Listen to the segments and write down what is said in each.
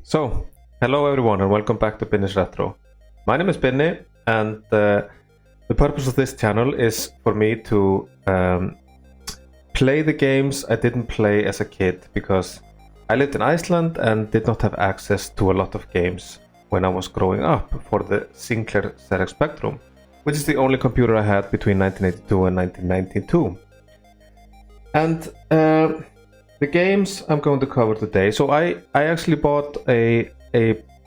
So, hello everyone and welcome back to Binni's Retro. My name is Binni and the purpose of this channel is for me to play the games I didn't play as a kid because I lived in Iceland and did not have access to a lot of games when I was growing up for the Sinclair ZX Spectrum, which is the only computer I had between 1982 and 1992. And the games I'm going to cover today, so I actually bought a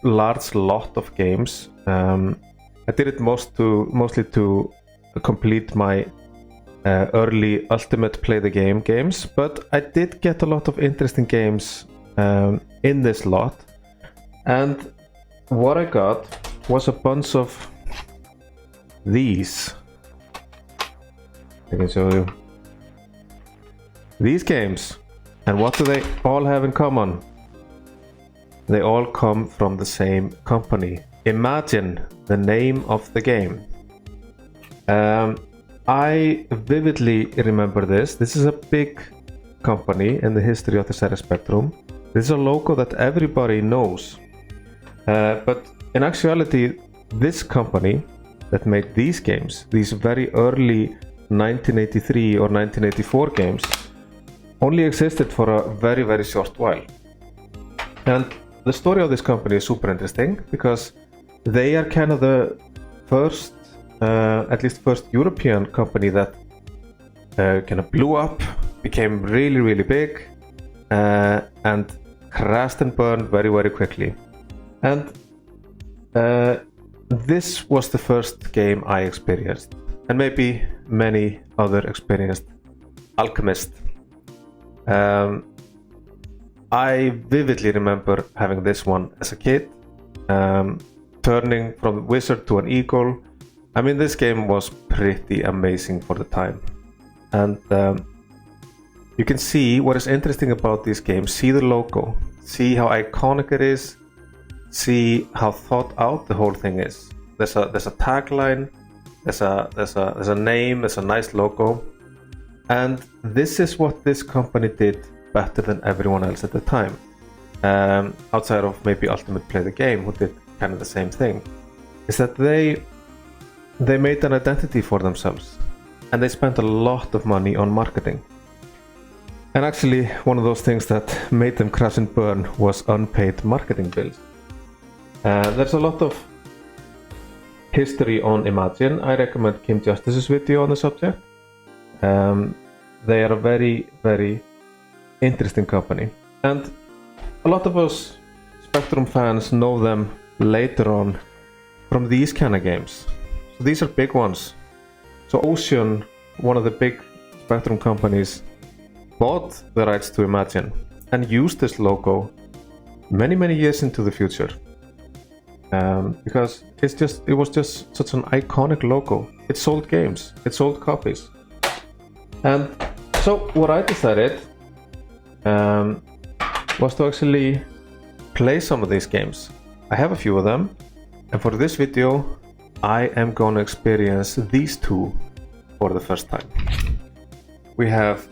large lot of games. I did it mostly to complete my early Ultimate Play the Game games, but I did get a lot of interesting games in this lot. And what I got was a bunch of these. I can show you. These games. And what do they all have in common? They all come from the same company. Imagine the name of the game. I vividly remember this. This is a big company in the history of the ZX Spectrum. This is a logo that everybody knows. But in actuality, this company that made these games, these very early 1983 or 1984 games, only existed for a very short while. And the story of this company is super interesting because they are kind of the first, at least first European company that kind of blew up, became really big, and crashed and burned very quickly. And this was the first game I experienced, and maybe many other experienced. Alchemist. I vividly remember having this one as a kid, turning from a wizard to an eagle. I mean, this game was pretty amazing for the time. And you can see what is interesting about these games. See the logo, see how iconic it is, see how thought out the whole thing is. There's a tagline, there's a name, there's a nice logo. And this is what this company did better than everyone else at the time, outside of maybe Ultimate Play the Game, who did kind of the same thing, is that they made an identity for themselves and they spent a lot of money on marketing. And actually, one of those things that made them crash and burn was unpaid marketing bills. There's a lot of history on Imagine. I recommend Kim Justice's video on the subject. They are a very interesting company, and a lot of us Spectrum fans know them later on from these kind of games. So these are big ones. So Ocean, one of the big Spectrum companies, bought the rights to Imagine and used this logo many years into the future, because it was just such an iconic logo. It sold games, it sold copies. And so what I decided was to actually play some of these games. I have a few of them, and for this video I am going to experience these two for the first time. We have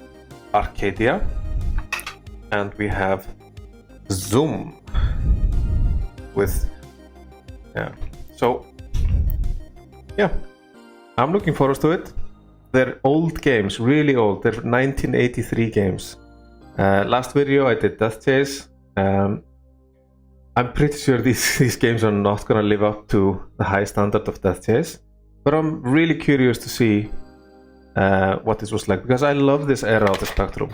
Arcadia and we have Zzoom with I'm looking forward to it. They're old games, really old. They're 1983 games. Last video I did Death Chase. I'm pretty sure these games are not gonna live up to the high standard of Death Chase, but I'm really curious to see what this was like, because I love this era of the Spectrum.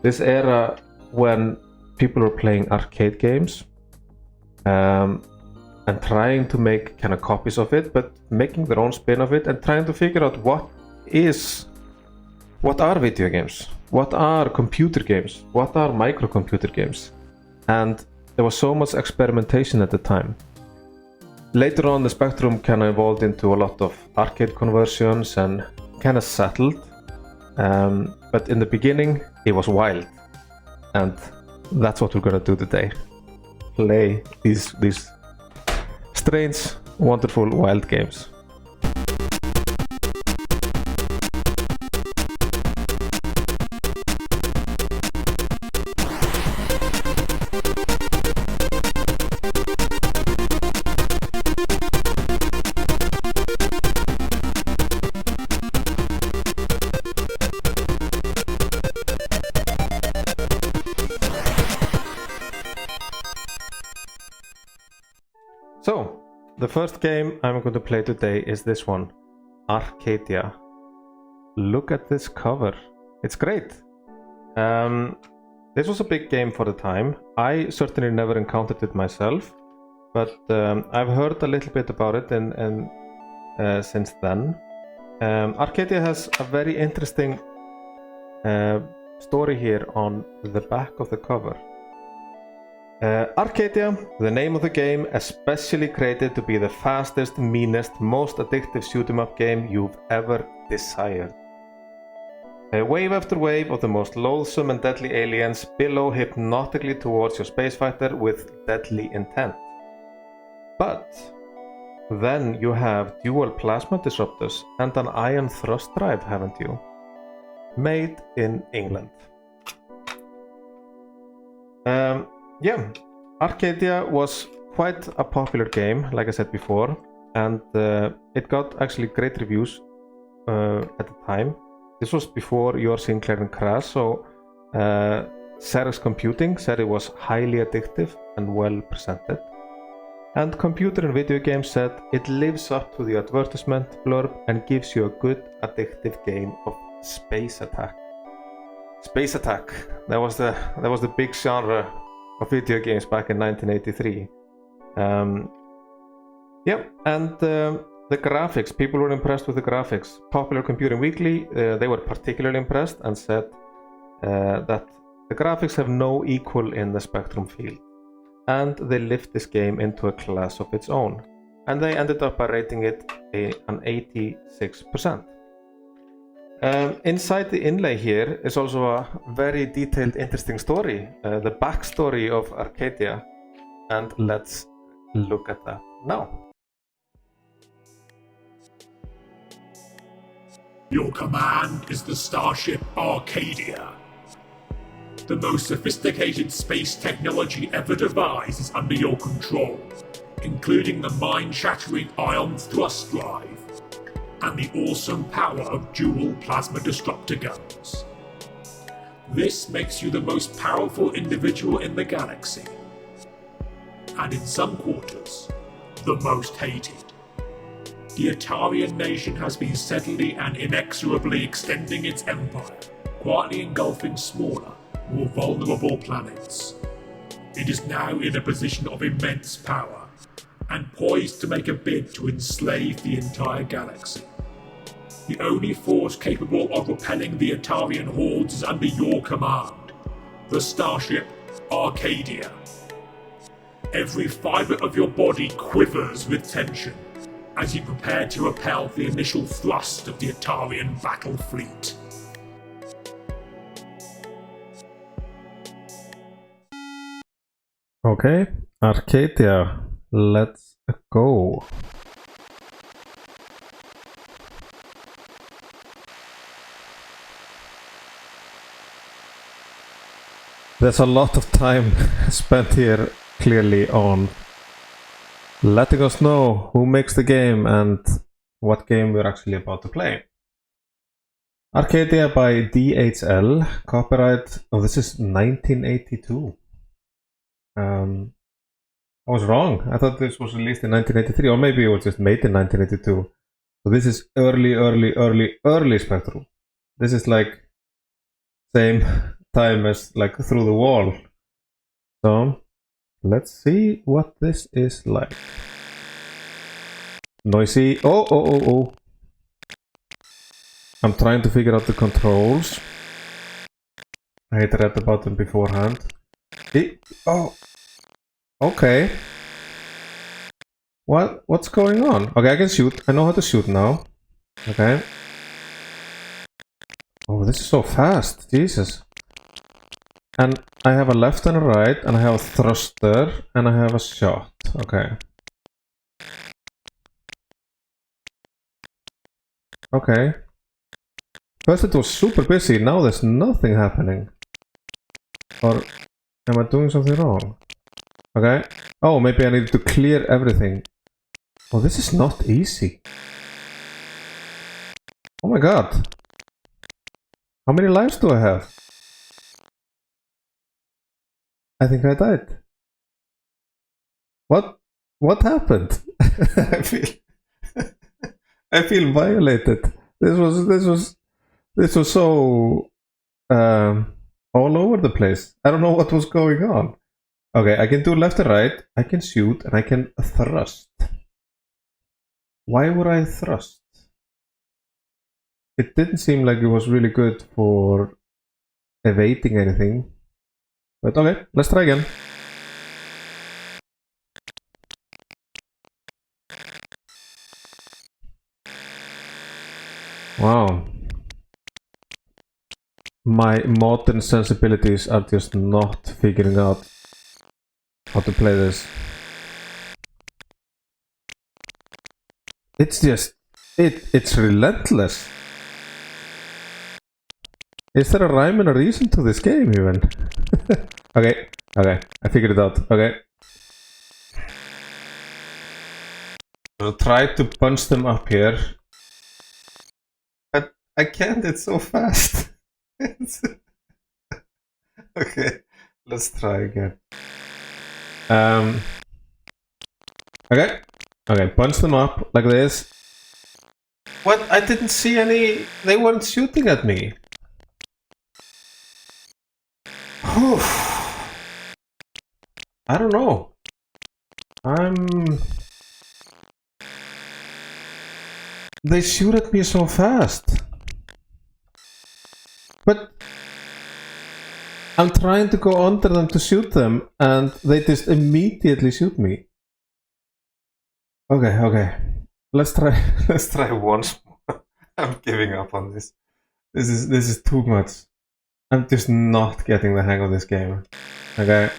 This era when people were playing arcade games and trying to make kind of copies of it, but making their own spin of it and trying to figure out what are video games, what are computer games, what are microcomputer games. And there was so much experimentation at the time. Later on, the Spectrum kind of evolved into a lot of arcade conversions and kind of settled, but in the beginning it was wild, and that's what we're gonna do today. Play these strange, wonderful, wild games. So, the first game I'm going to play today is this one, Arcadia. Look at this cover. It's great. This was a big game for the time. I certainly never encountered it myself, but I've heard a little bit about it and since then. Arcadia has a very interesting story here on the back of the cover. Arcadia, the name of the game, especially created to be the fastest, meanest, most addictive shoot-'em-up game you've ever desired. Wave after wave of the most loathsome and deadly aliens billow hypnotically towards your space fighter with deadly intent. But then you have dual plasma disruptors and an ion thrust drive, haven't you? Made in England. Yeah, Arcadia was quite a popular game, like I said before, and it got actually great reviews at the time. This was before Your Sinclair and Crash, so Xerox Computing said it was highly addictive and well presented. And Computer and Video Games said it lives up to the advertisement blurb and gives you a good addictive game of space attack. Space attack, that was the big genre of video games back in 1983. Yeah, and the graphics, people were impressed with the graphics. Popular Computing Weekly, they were particularly impressed and said that the graphics have no equal in the Spectrum field, and they lift this game into a class of its own. And they ended up by rating it an 86%. Inside the inlay here is also a very detailed, interesting story, the backstory of Arcadia, and let's look at that now. Your command is the starship Arcadia. The most sophisticated space technology ever devised is under your control, including the mind-shattering ion thrust drive and the awesome power of dual plasma disruptor guns. This makes you the most powerful individual in the galaxy, and in some quarters, the most hated. The Atarian nation has been steadily and inexorably extending its empire, quietly engulfing smaller, more vulnerable planets. It is now in a position of immense power, and poised to make a bid to enslave the entire galaxy. The only force capable of repelling the Atarian hordes is under your command, the starship Arcadia. Every fibre of your body quivers with tension as you prepare to repel the initial thrust of the Atarian battle fleet. Okay, Arcadia, let's go. There's a lot of time spent here clearly on letting us know who makes the game and what game we're actually about to play. Arcadia by DHL, copyright, oh, this is 1982. I was wrong. I thought this was released in 1983, or maybe it was just made in 1982. So this is early Spectrum. This is like same time as like Through the Wall. So let's see what this is like. Noisy. Oh. I'm trying to figure out the controls. I had read about them beforehand. Oh. Okay. What's going on? Okay, I can shoot. I know how to shoot now. Okay. Oh, this is so fast. Jesus. And I have a left and a right, and I have a thruster, and I have a shot. Okay. Okay. First it was super busy, now there's nothing happening. Or am I doing something wrong? Okay. Oh, maybe I need to clear everything. Oh, this is not easy. Oh my god. How many lives do I have? I think I died. What? What happened? I feel I feel violated. This was so all over the place. I don't know what was going on. Okay, I can do left and right. I can shoot and I can thrust. Why would I thrust? It didn't seem like it was really good for evading anything. But okay, let's try again. Wow. My modern sensibilities are just not figuring out how to play this. It's just... It's relentless. Is there a rhyme and a reason to this game even? Okay, I figured it out. Okay. I'll try to punch them up here. But I can't, it's so fast. Okay, let's try again. Okay, punch them up like this. What? I didn't see any. They weren't shooting at me. I don't know. They shoot at me so fast. But I'm trying to go under them to shoot them, and they just immediately shoot me. Okay. Let's try once more. I'm giving up on this. This is too much. I'm just not getting the hang of this game. Okay.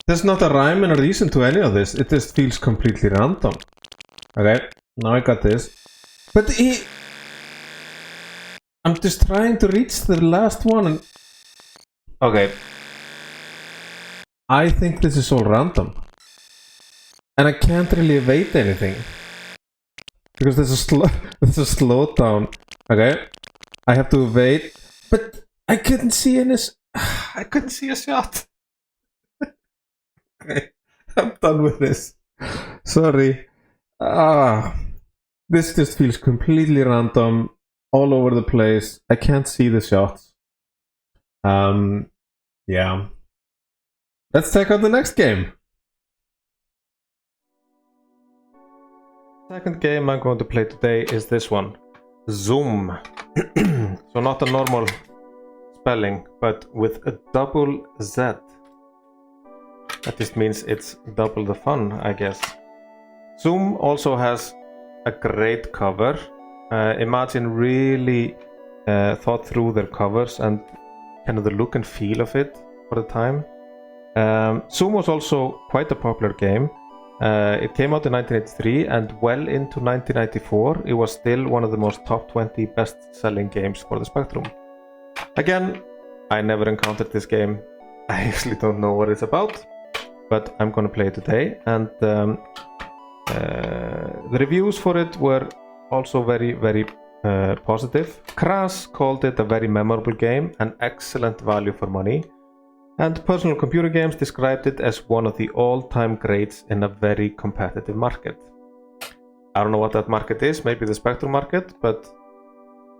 There's not a rhyme and a reason to any of this. It just feels completely random. Okay, now I got this. But I'm just trying to reach the last one and... Okay. I think this is all random. And I can't really evade anything. Because there's a slowdown. Okay. I have to evade. But I couldn't see I couldn't see a shot. Okay. I'm done with this. Sorry. This just feels completely random. All over the place. I can't see the shots. Yeah. Let's check out the next game. Second game I'm going to play today is this one. Zzoom. So not a normal spelling, but with a double Z. That just means it's double the fun, I guess. Zzoom also has a great cover. Imagine really thought through their covers and kind of the look and feel of it for the time. Zzoom was also quite a popular game. It came out in 1983 and well into 1994 it was still one of the most top 20 best-selling games for the Spectrum. Again, I never encountered this game. I actually don't know what it's about, but I'm gonna play it today, and the reviews for it were also very, very positive. Kras called it a very memorable game, an excellent value for money, and Personal Computer Games described it as one of the all-time greats in a very competitive market. I don't know what that market is, maybe the Spectrum market, but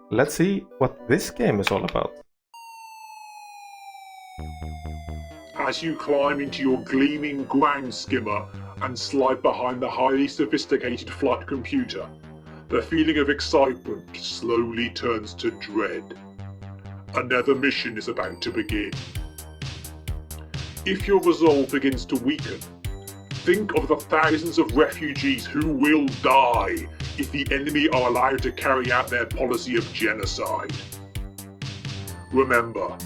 let's see what this game is all about. As you climb into your gleaming ground skimmer and slide behind the highly sophisticated flight computer, the feeling of excitement slowly turns to dread. Another mission is about to begin. If your resolve begins to weaken, think of the thousands of refugees who will die if the enemy are allowed to carry out their policy of genocide. Remember,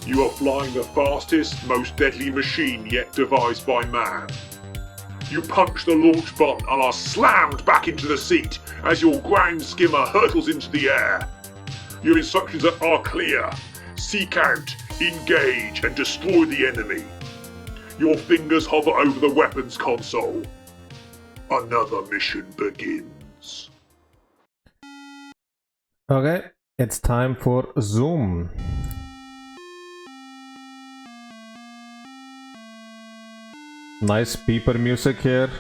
you are flying the fastest, most deadly machine yet devised by man. You punch the launch button and are slammed back into the seat as your ground skimmer hurtles into the air. Your instructions are clear. Seek out, engage, and destroy the enemy. Your fingers hover over the weapons console. Another mission begins. Okay, it's time for Zzoom. Nice beeper music here.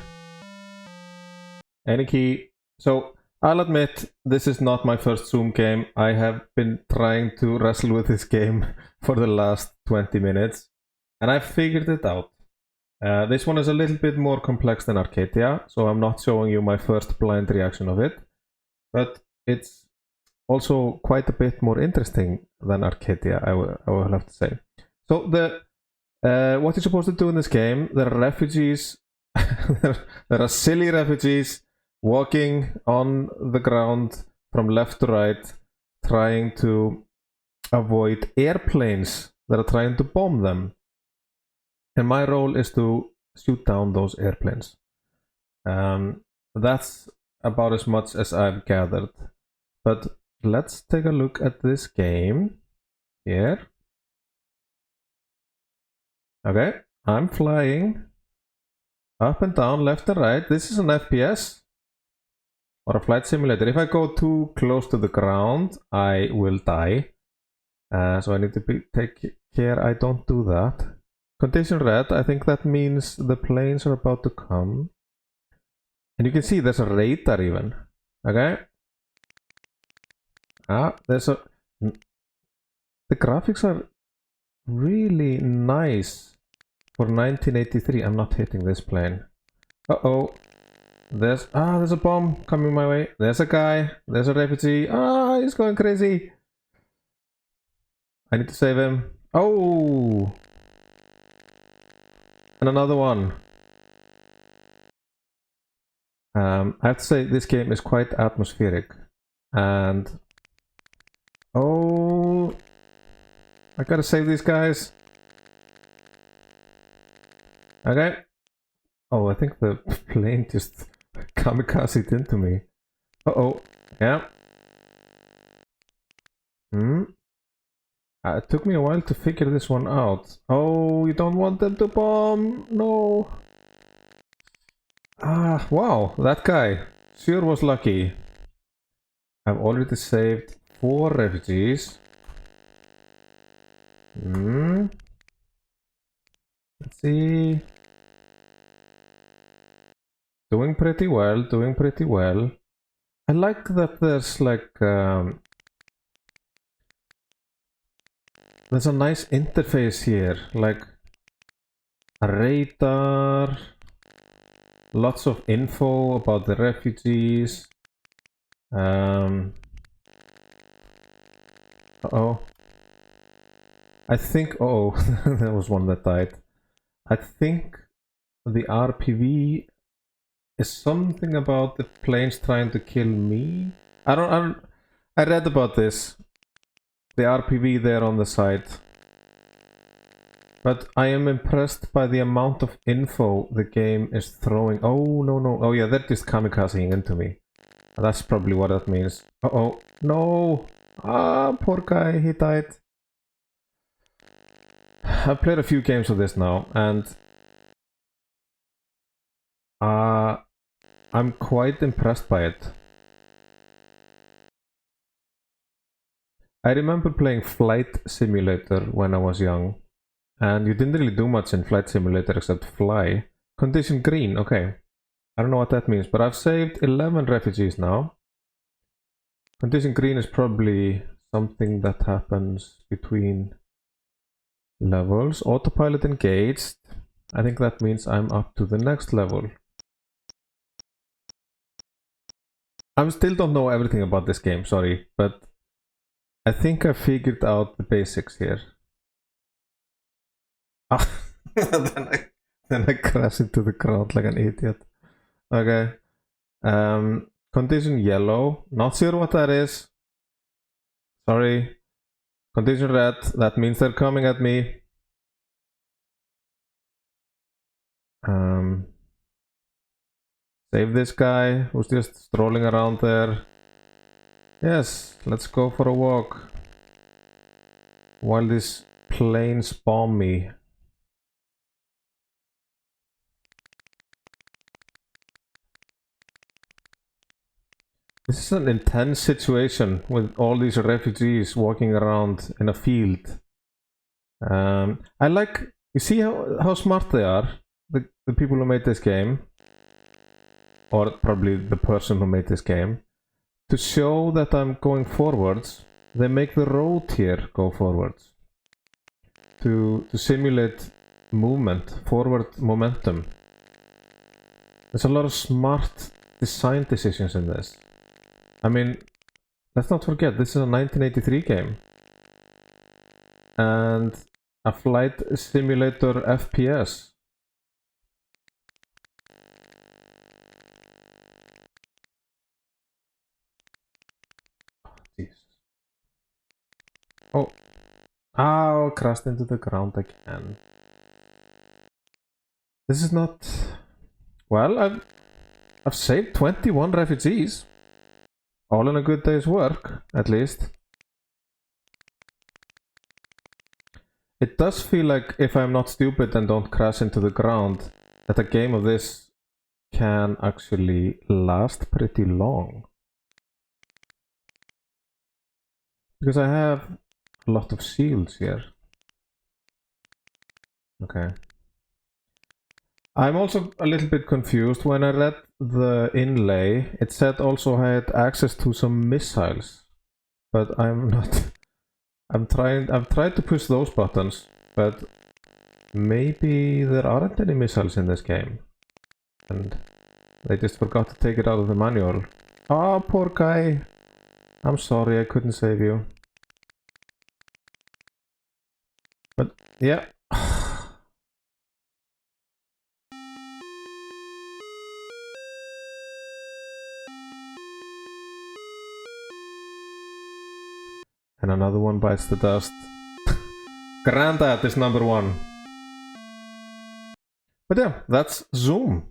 Any key. So, I'll admit, this is not my first Zzoom game. I have been trying to wrestle with this game for the last 20 minutes. And I figured it out. This one is a little bit more complex than Arcadia, so I'm not showing you my first blind reaction of it. But it's also quite a bit more interesting than Arcadia, I will have to say. So what you're supposed to do in this game, there are refugees, there are silly refugees walking on the ground from left to right, trying to avoid airplanes that are trying to bomb them. And my role is to shoot down those airplanes. That's about as much as I've gathered. But let's take a look at this game here. Okay, I'm flying up and down, left and right. This is an FPS or a flight simulator. If I go too close to the ground, I will die. So I need to take care I don't do that. Condition red, I think that means the planes are about to come. And you can see there's a radar even. Okay. The graphics are really nice for 1983. I'm not hitting this plane. Uh-oh. There's a bomb coming my way. There's a guy. There's a refugee. He's going crazy. I need to save him. Oh! And another one. I have to say this game is quite atmospheric. And oh, I gotta save these guys. Okay. Oh, I think the plane just kamikazed into me. Uh-oh. Yeah. It took me a while to figure this one out. Oh, you don't want them to bomb. No. Wow. That guy sure was lucky. I've already saved 4 refugees. Let's see. Doing pretty well, doing pretty well. I like that there's like there's a nice interface here, like a radar, lots of info about the refugees. Uh-oh. I think, there was one that died. I think the RPV is something about the planes trying to kill me. I read about this. The RPV there on the side. But I am impressed by the amount of info the game is throwing. Oh, no. Oh yeah, they're just kamikazing into me. That's probably what that means. Uh-oh. No! Poor guy, he died. I've played a few games of this now, and I'm quite impressed by it. I remember playing Flight Simulator when I was young, and you didn't really do much in Flight Simulator except fly. Condition green, okay. I don't know what that means, but I've saved 11 refugees now. Condition green is probably something that happens between levels. Autopilot engaged. I think that means I'm up to the next level. I still don't know everything about this game, sorry, but I think I figured out the basics here. then I crash into the ground like an idiot. Okay. Condition yellow. Not sure what that is. Sorry. Condition red. That means they're coming at me. Save this guy who's just strolling around there. Yes, let's go for a walk. While these planes bomb me. This is an intense situation with all these refugees walking around in a field. I like, you see how smart they are? The the people who made this game, or probably the person who made this game, to show that I'm going forwards, they make the road here go forwards. To simulate movement, forward momentum. There's a lot of smart design decisions in this. I mean, let's not forget, this is a 1983 game. And a flight simulator FPS. Oh, Jesus. Oh. Ow, crashed into the ground again. This is not... Well, I've saved 21 refugees. All in a good day's work, at least. It does feel like, if I'm not stupid and don't crash into the ground, that a game of this can actually last pretty long. Because I have a lot of shields here. Okay. I'm also a little bit confused. When I read the inlay, it said also I had access to some missiles. But I'm not... I've tried to push those buttons, but maybe there aren't any missiles in this game. And they just forgot to take it out of the manual. Oh, poor guy. I'm sorry, I couldn't save you. But, yeah. And another one bites the dust. Grandad is number 1. But yeah, that's Zzoom.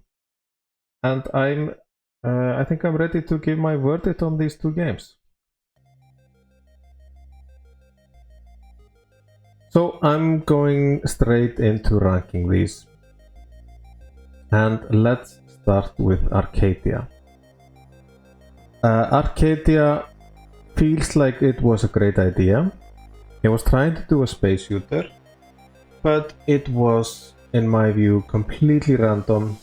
And I think I'm ready to give my verdict on these two games. So I'm going straight into ranking these. And let's start with Arcadia. Arcadia feels like it was a great idea. It was trying to do a space shooter, but it was, in my view, completely random.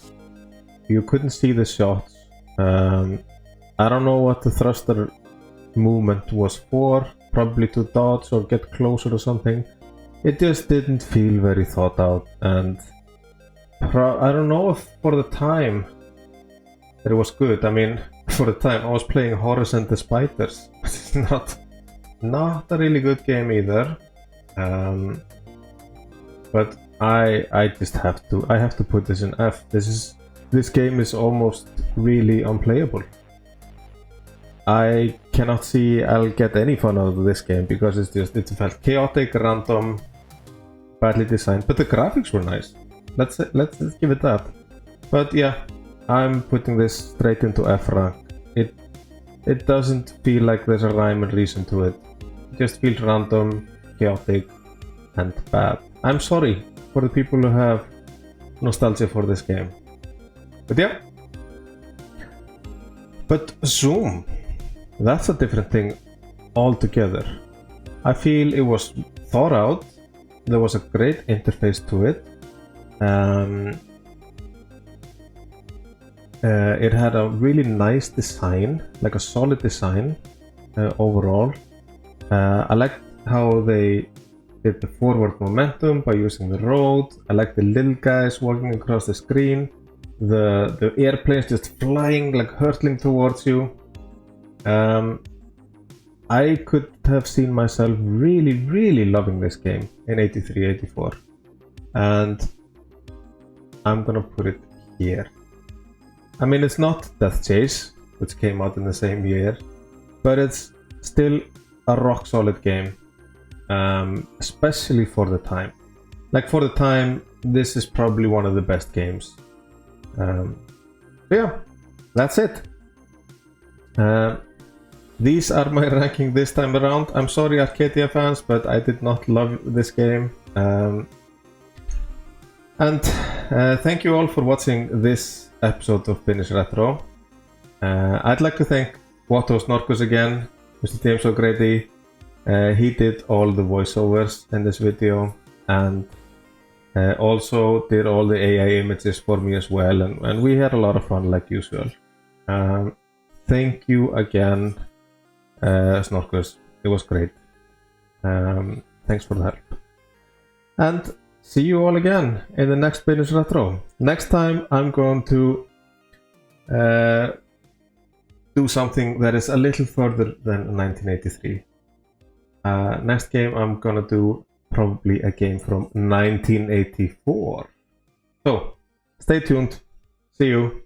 You couldn't see the shots. I don't know what the thruster movement was for, probably to dodge or get closer or something. It just didn't feel very thought out, and I don't know if for the time it was good. I mean, for the time I was playing Horus and the Spiders. It's not a really good game either. But I just have to put this in F. This game is almost really unplayable. I cannot see I'll get any fun out of this game because it felt chaotic, random, badly designed, but the graphics were nice. Let's give it that. But yeah, I'm putting this straight into F rank. It doesn't feel like there's a rhyme and reason to it. It just feels random, chaotic, and bad. I'm sorry for the people who have nostalgia for this game. But yeah. But Zzoom, that's a different thing altogether. I feel it was thought out. There was a great interface to it. It had a really nice design, like a solid design overall. I liked how they did the forward momentum by using the road. I liked the little guys walking across the screen. The airplanes just flying, like hurtling towards you. I could have seen myself really loving this game in 83, 84. And I'm gonna put it here. I mean, it's not Death Chase, which came out in the same year, but it's still a rock solid game, especially for the time. Like, for the time, this is probably one of the best games. So yeah, that's it. These are my ranking this time around. I'm sorry, Arcadia fans, but I did not love this game. And thank you all for watching this episode of Binni's Retro. I'd like to thank WhatHoSnorkers again, Mr. James O'Grady. He did all the voiceovers in this video, and Also did all the AI images for me as well, and we had a lot of fun like usual. Thank you again, Snorkers. It was great. Thanks for the help. And see you all again in the next Binni's Retro. Next time I'm going to do something that is a little further than 1983. Next game I'm gonna do probably a game from 1984. So stay tuned. See you.